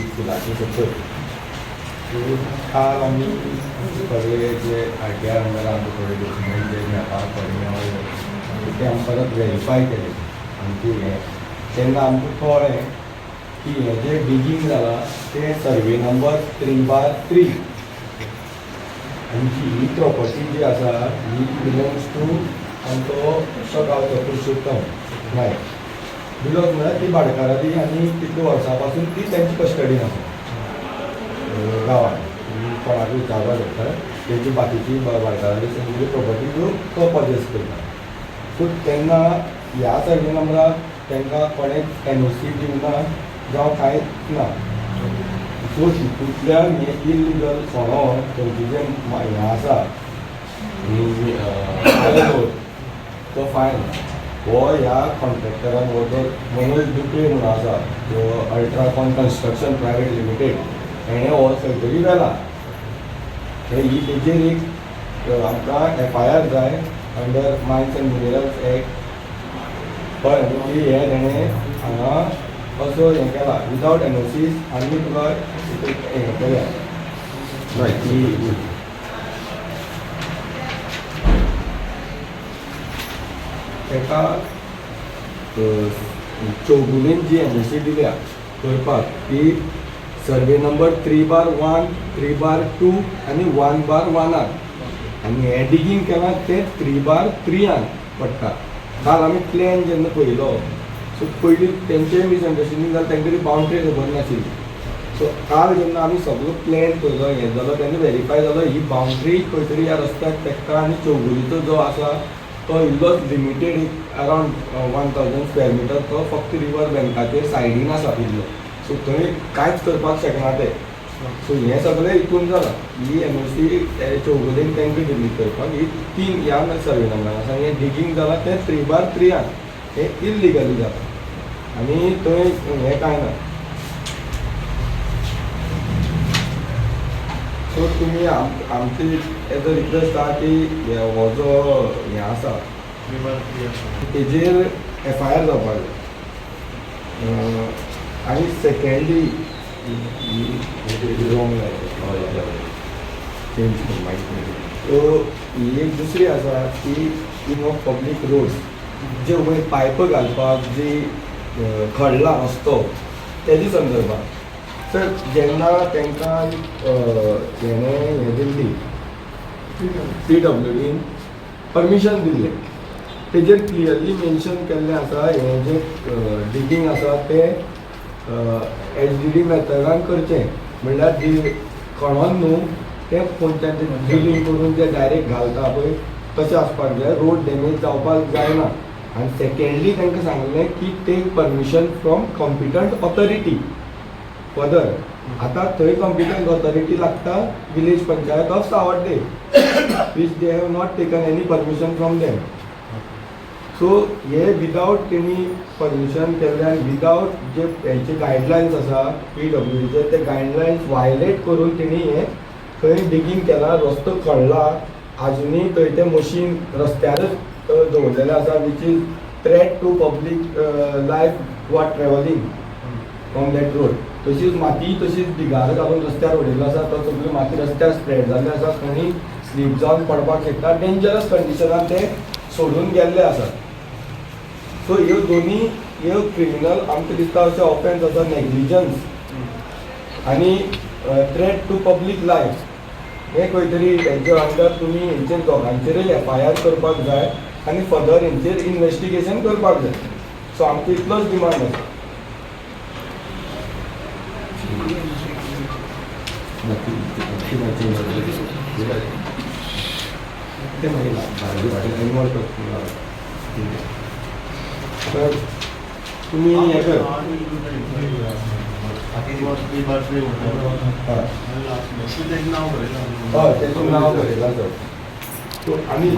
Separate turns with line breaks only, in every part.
स्कुलाची सकयल काल आमी सगळे जे RTI अंडर आमचे थोडे डॉक्युमेंट जे मॅपार पडले ते आमी परत व्हेरीफाय केले आमचे हे तेन्ना आमकां कळ्ळें की हें जें डिगींग जालां तें सर्वे नंबर 3/3 आमची ही प्रॉपर्टी जी आसा ही बिलोंग्स टू आमचो सगांवचो पुरुशोत्तम नायक. बिलोंग्स म्हळ्यार ती भाडकाराली आनी कितले वर्सां पासून ती तेंची कस्टडीन आसा गांवांत. कोणाक विचारपाक शकता तेंची बाकीची भाडकाराली सगळी प्रॉपर्टी घेवन तो परचेस करता. सो तेन्ना ह्या सर्वे नंबराक तांकां कोणेंच NOC दिवना जावं कांयच ना. सो हितूंतल्यान हें इलिगल फोणो तेंचे जे हें आसा तो फायन हो ह्या कॉन्ट्रॅक्टरान हो जो मनोज दुपे म्हणून आसा जो अल्ट्राकॉन कन्स्ट्रक्शन प्रायवेट लिमिटेड हेणें हो खंय तरी व्हेला. ही तेजेर एक आमकां FIR जाय under mines end minerals act. कळ्ळें की हे तेणें हांगा असो हें केला विदावट NOCs आनी तुका हें केल्या ताका चौगुलेन जी NOC दिल्या करपाक ती सर्वे नंबर 3/1, 3/2 आनी 1/1 आनी हें डिगींग केलां तें 3/3 पडटा. काल आमी प्लॅन जेन्ना पळयलो सो पयलीं तेंचेंय मिसअंडरस्टँडींग जालें तेंका तरी बावंड्री खबर नाशिल्ली. सो काल जेन्ना आमी सगळो प्लॅन पळयलो हें जालो तेन्ना व्हेरीफाय जालो ही बावंड्री खंय तरी ह्या रस्त्याक तेका आनी चौगुलीचो जो आसा तो इल्लोच लिमिटेड एक अरावंड 1000 स्क्वेअर मिटर तो फक्त रिवर बँकाचेर सायडीन आसा इल्लो. सो थंय कांयच करपाक शकना ते. सो हें सगळें हितून जालां. ही NOC चौगुलेन तांकां दिल्ली करपाक ही 3 ह्या सर्वे नंबरान आसा. हें डिगींग जालां तें 3/3 हें इल्लिगली जाता आनी थंय हें कांय ना. सो तुमी आमची एज अ रिक्वेस्ट आहा की हो जो हें आसा तेजेर FIR जावपाक जाय. आनी सेकेंडली सो ही एक दुसरी आसा की इन ऑफ पब्लीक रोड्स जे वयर पायप घालपाक जी खडला रस्तो तेजी संदर्भात. सर जेन्ना तांकां हें दिल्ली PWDन परमिशन दिल्लें तेजेर क्लियरली मेन्शन केल्लें आसा हें जे डिगींग आसा तें HDD मेथडान करचें. म्हणल्यार खणोन न्हू तें पंचायतीन ड्रिलींग करून जे डायरेक्ट घालता पळय तशें आसपाक जाय. रोड डॅमेज जावपाक जायना. आनी सेकेंडली तांकां सांगलें की take permission from competent authority further. आतां थंय कॉम्पिटंट ऑथॉरिटी लागता village panchayat of Savadde which they have not taken any permission from them. So हे विदावट तेणी परमिशन केल्लें आनी विदावट जे हेंचे गायडलायन्स आसा PWDचे ते गायडलायन्स वायलेट करून तेणी हें थंय डिगींग केलां. रस्तो खणला आजुनूय थंय तें मशीन रस्त्यारच दवरलेलें आसा which is threat to public life वा ट्रॅव्हलिंग फ्रॉम दॅट रोड. तशीच माती तशीच भिगार घालून रस्त्यार उडयल्लो आसा. तो सगळी माती रस्त्यार स्प्रेड जाल्ली आसा. खंयी स्लीप जावन पडपाक शकता. डेंजरस कंडिशनान ते सोडून गेल्ले आसात. सो ह्यो दोनी ह्यो क्रिमिनल आमकां दिसता अशे ऑफेन्स आसा नेग्लिजन्स आनी थ्रेट टू पब्लीक लायफ. हें खंय तरी हेंचे अंडर तुमी हेंचेर दोगांचेरय FIR करपाक जाय आनी फर्दर हेंचेर इन्वेस्टिगेशन करपाक जाय. सो आमचो इतलोच डिमांड आसा. तर तुमी हें कर हय तेतून नांव बरयलां सर. सो आनी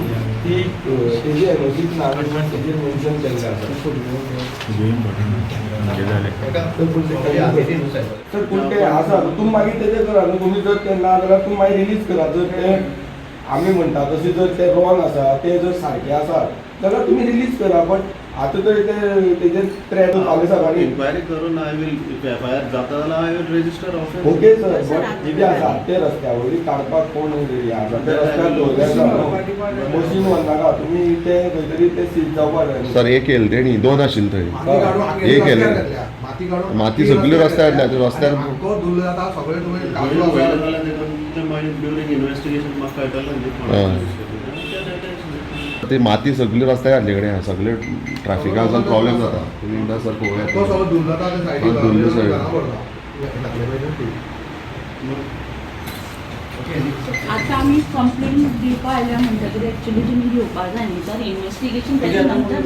ती तेजी NOCच नांव तेजेर मेन्शन केल्लें आसा. सर पूण तें आसा तुमी मागीर तेजें करा न्हू. तुमी जर तें ना जाल्यार तुमी मागीर रिलीज करा. जर तें आमी म्हणटा तशें जर तें रॉंग आसा तें जर सारकें आसा जाल्यार तुमी रिलीज करा. बट आता तर तेजेर ट्रेड फाल्यां सकाळीं
इन्क्वायरी करून आय विल एफआयआर जाता जाल्यार I will register offence.
Okay sir, but कितें आसा ते रस्त्या वयली काडपाक कोण रेडी आसा ते रस्त्यार दवरल्यार मशीन व्हरनाका तुमी ते खंय तरी ते सीज जावपाक जाय.
सर एक केलं तेणी 2 आशिल्ले थंय एक केलें माती सगळी रस्त्यार रस्त्यार
धुल्ल जाता सगळे तुमी काजू जाल्यार ते मागीर ड्युरिंग इन्व्हेस्टिगेशन म्हाका कळटलें
ते माती सगळी रस्त्यार घातले कडेन आहा सगळे ट्रॅफिकाचो प्रॉब्लेम जाता तुमी एकदां सर पळोवयात.
तो सगळो धुल्ल जाता ते सायडीक
धुल्ल सगळें.
आता आम्ही कंप्लेंट दिवपा आयल्या म्हणटकीर एक्चुअली तुम्ही घेवपा जाय न्ही सर इन्व्हेस्टिगेशन तेच्या नंतर